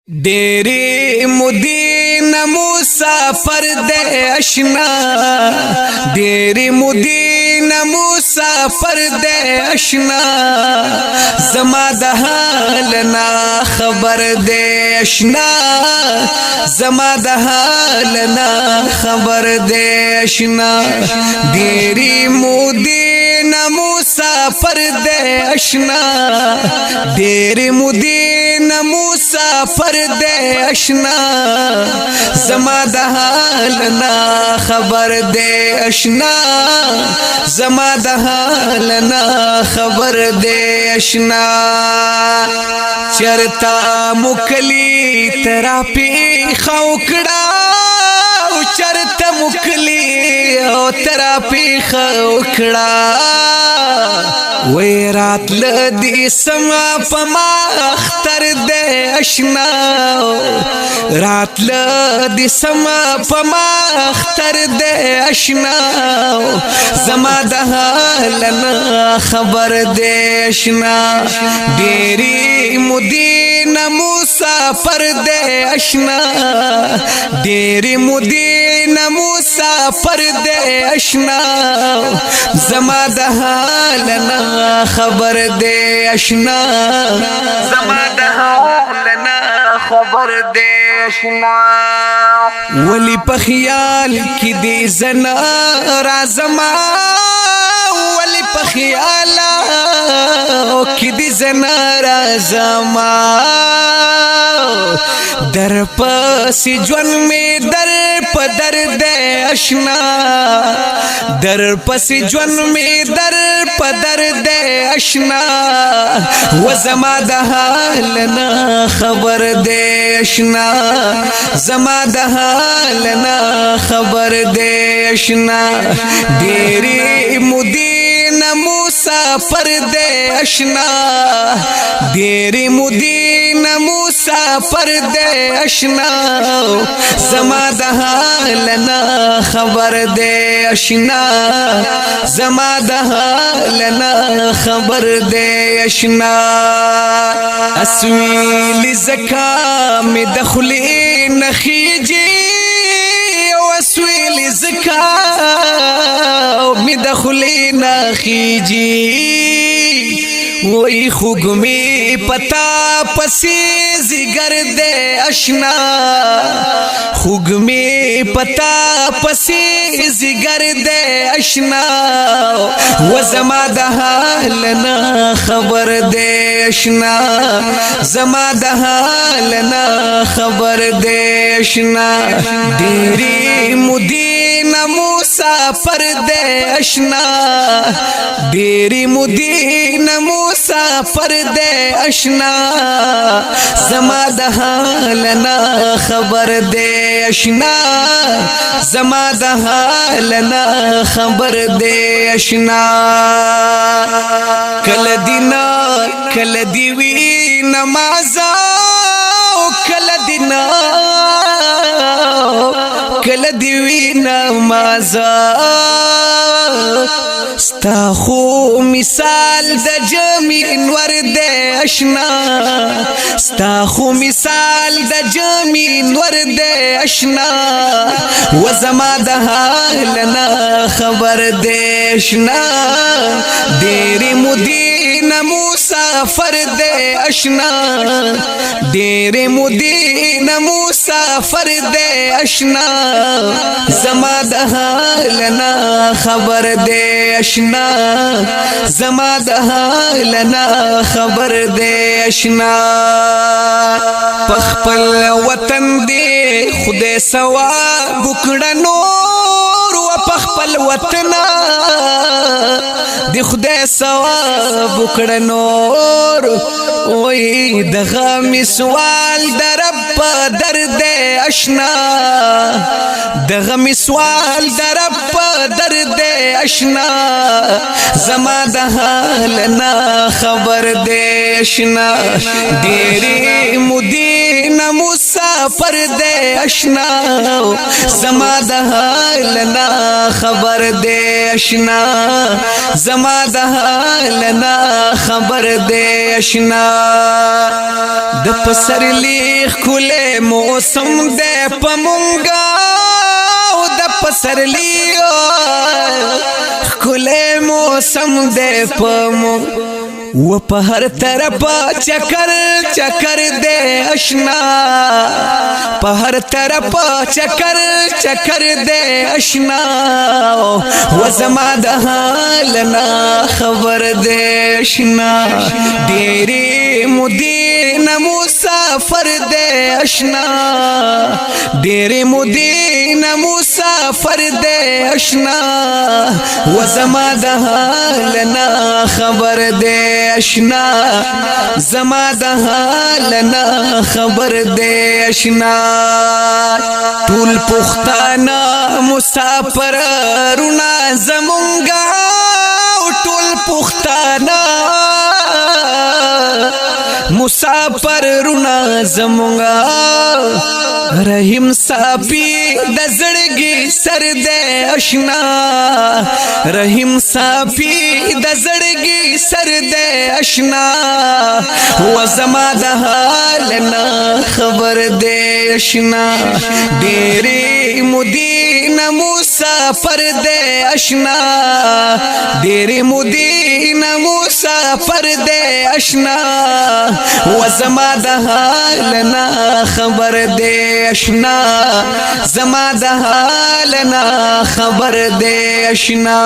डेरे मुदीन मुसाफर दे अशना, डेरे मुदीन मुसाफर दे अशना, जमा दहाल ना खबर दे अशना, जमा दहाल ना खबर दे अशना। डेरे मुदीन मुसाफर दे अशना, डेरे मुदीन मुसाफर दे अशना, जमा दहाल ना खबर दे अशना, जमा दहाल ना खबर दे अशना। चरता मुकली तरा पे खौकड़ा, चरता मुकली तरा पे खौकड़ा, वे रात लदी समा पमा अख्तर दे अशना, रात लदी समा पमा अख्तर दे अशना, जमा दहाल ना खबर दे अशना। डेरे मुदीन मुसाफर दे अशना, डेरे मुदीन मुसाफर दे अशना, जमा दहाल ना खबर दे अशना, जमा दहाल ना खबर दे अशना। वली पखियाल की दे जना राजमा, वली पखियाला की दे जना राजमा, दर पसी ज्वन में दर पदर दे अशना, दर पसी ज्वन में दर पदर दे अशना, वो जमा दहाल ना खबर दे अशना, जमा दहाल ना खबर दे अशना। डेरे मुदीन मुसाफर दे अशना, डेरे मुदीन मुसाफर दे अशना, जमा दहाल ना खबर दे अशना, जमा दहाल ना खबर दे अशना। असवील ज़का में दखली नखीजी, असवील ज़का में दखली नखीजी, वही खुग में पता पसी जिगर दे अशना, खुग में पता पसी जिगर दे अशना, वो जमा दहाल ना खबर दे अशना, जमा दहाल ना खबर दे अशना। डेरे मुदीन मुसाफर दे अशना, डेरे मुदीन मुसाफर दे अशना, जमा दहाल ना खबर दे अशना, जमा दहाल ना खबर दे अशना। कल दिना कल दिवी नमाजा, कल दिना कल दिवी नमाजा, स्ताखो मिसाल द जमीन वर दे अशना, स्ताखो मिसाल द जमीन वर दे अशना, वो जमा दहाल ना खबर दे अशना। डेरे मुदीन मुसाफर दे अशना, डेरे मुदीन मुसाफर दे अशना, जमा दहाल ना खबर दे अशना, जमा दहाल ना खबर दे अशना। पखपल वतन दे खुदे सवा बुकड़ा नूर, व पखपल वतना दे खुदे सवा बुकड़ा नूर, ओई दगा मिसवाल दरब दर्द अशना, दगा मिसवाल दरब दर्द अशना, जमा दहाल ना खबर दे अशना। डेरे मुदीन मुसा مسافر دے اشنا زما د حال نه خبر دے اشنا زما د حال نه خبر دے اشنا د پسرلی خله موسم دے پمونګا او د پسرلی خله موسم دے پمونګ و په هر طرف چکر چکر دے اشنا په هر طرف چکر چکر دے اشنا و زما د حال نه خبر دے اشنا ډېرې مودې نه مسافر دے اشنا ډېرې مودې نه مسافر دے اشنا و زما د حال نه خبر دے اشنا زما د حال نه خبر دے اشنا ټول پښتانه مسافر رونا زمونږه ټول پښتانه مسافر رونا زمونږه رحیم صافی د زړګي سر دے اشنا رحیم صافی د زړګي سر دے اشنا و زما د حال نه خبر دے اشنا ډېرې مودې نه مسافر دے اشنا ډېرې مودې نه مسافر دے اشنا و زما د حال نه خبر دے اشنا زما د حال نه خبر دے اشنا